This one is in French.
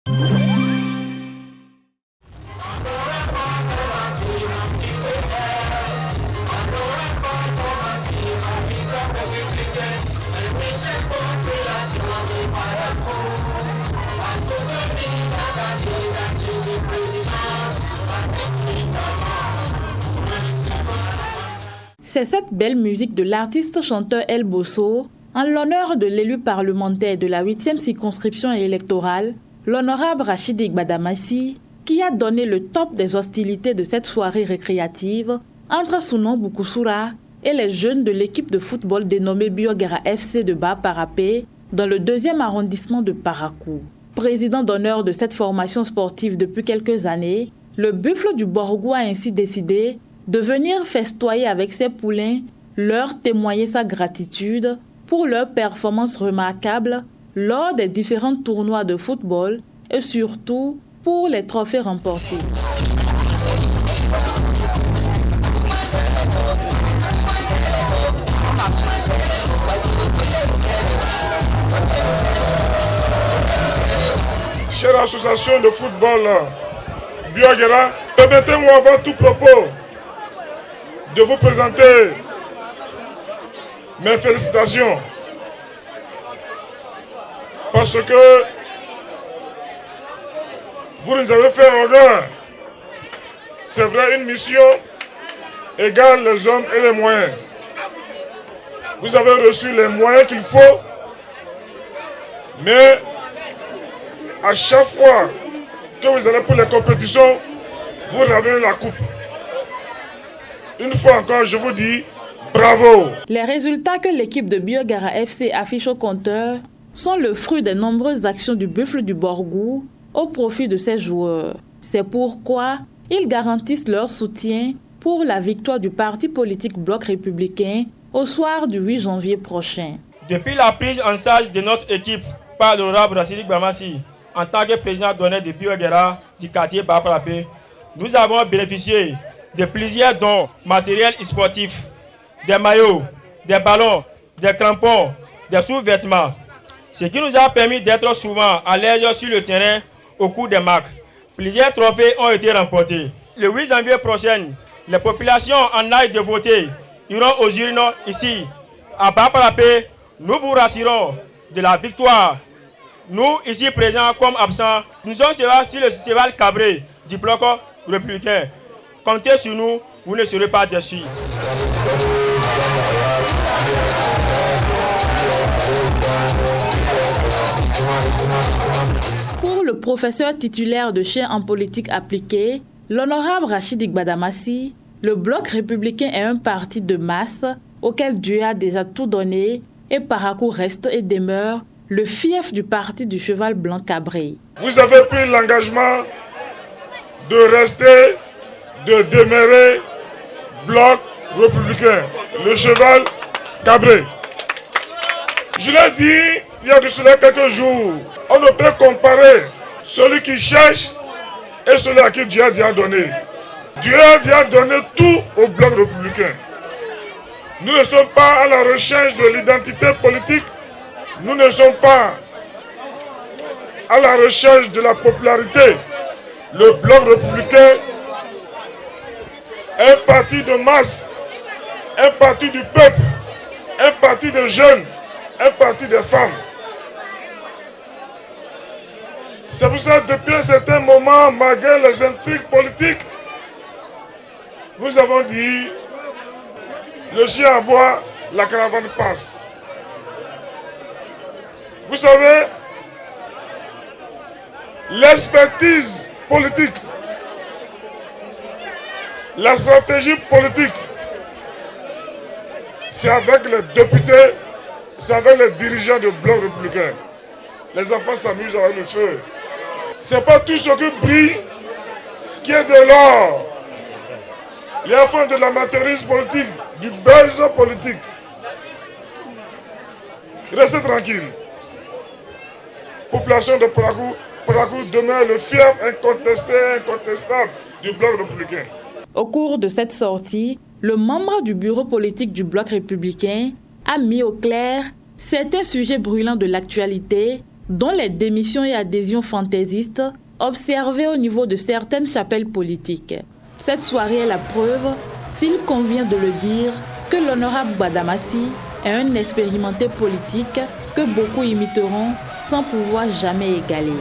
C'est cette belle musique de l'artiste chanteur El Bosso, en l'honneur de l'élu parlementaire de la 8e circonscription électorale, l'honorable Rachid Igbadamassi, qui a donné le top des hostilités de cette soirée récréative entre Sounon Boukoussoura et les jeunes de l'équipe de football dénommée Biogara FC de Bas-Parapé dans le 2e arrondissement de Parakou. Président d'honneur de cette formation sportive depuis quelques années, le buffle du Borgou a ainsi décidé de venir festoyer avec ses poulains, leur témoigner sa gratitude pour leur performance remarquable lors des différents tournois de football et surtout pour les trophées remportés. Chère association de football Biogara, permettez-moi avant tout propos de vous présenter mes félicitations parce que vous nous avez fait honneur. C'est vrai, une mission égale les hommes et les moyens. Vous avez reçu les moyens qu'il faut, mais à chaque fois que vous allez pour les compétitions, vous ramenez la coupe. Une fois encore, je vous dis bravo. Les résultats que l'équipe de Biogara FC affiche au compteur sont le fruit des nombreuses actions du buffle du Borgou au profit de ses joueurs. C'est pourquoi ils garantissent leur soutien pour la victoire du parti politique Bloc républicain au soir du 8 janvier prochain. Depuis la prise en charge de notre équipe par l'honorable Rachid Igbadamassi en tant que président d'honneur de Biogara du quartier Bas-Parapé, nous avons bénéficié de plusieurs dons matériels et sportifs, des maillots, des ballons, des crampons, des sous-vêtements, ce qui nous a permis d'être souvent à l'aise sur le terrain au cours des matchs. Plusieurs trophées ont été remportés. Le 8 janvier prochain, les populations en âge de voter iront aux urnes ici, à Bas-Parapé. Nous vous rassurons de la victoire. Nous, ici présents comme absents, nous sommes sur le cheval cabré du bloc républicain. Comptez sur nous, vous ne serez pas déçus. Pour le professeur titulaire de chaire en politique appliquée, l'honorable Rachid Igbadamassi, le Bloc républicain est un parti de masse auquel Dieu a déjà tout donné et Parakou reste et demeure le fief du parti du cheval blanc cabré. Vous avez pris l'engagement de rester, de demeurer Bloc républicain, le cheval cabré. Je l'ai dit il y a de cela quelques jours, on ne peut comparer celui qui cherche et celui à qui Dieu a déjà donné. Dieu a déjà donné tout au Bloc républicain. Nous ne sommes pas à la recherche de l'identité politique, nous ne sommes pas à la recherche de la popularité. Le Bloc républicain est un parti de masse, un parti du peuple, un parti de jeunes, un parti de femmes. C'est pour ça que depuis un certain moment, malgré les intrigues politiques, nous avons dit, le chien aboie, la caravane passe. Vous savez, l'expertise politique, la stratégie politique, c'est avec les députés, c'est avec les dirigeants du Bloc républicain. Les enfants s'amusent avec le feu. Ce n'est pas tout ce qui brille qui est de l'or. Les enfants de l'amateurisme politique, du buzz politique. Restez tranquille. Population de Parakou demeure le fief incontestable du Bloc républicain. Au cours de cette sortie, le membre du bureau politique du Bloc républicain a mis au clair certains sujets brûlants de l'actualité dont les démissions et adhésions fantaisistes observées au niveau de certaines chapelles politiques. Cette soirée est la preuve, s'il convient de le dire, que l'honorable Gbadamassi est un expérimenté politique que beaucoup imiteront sans pouvoir jamais égaler.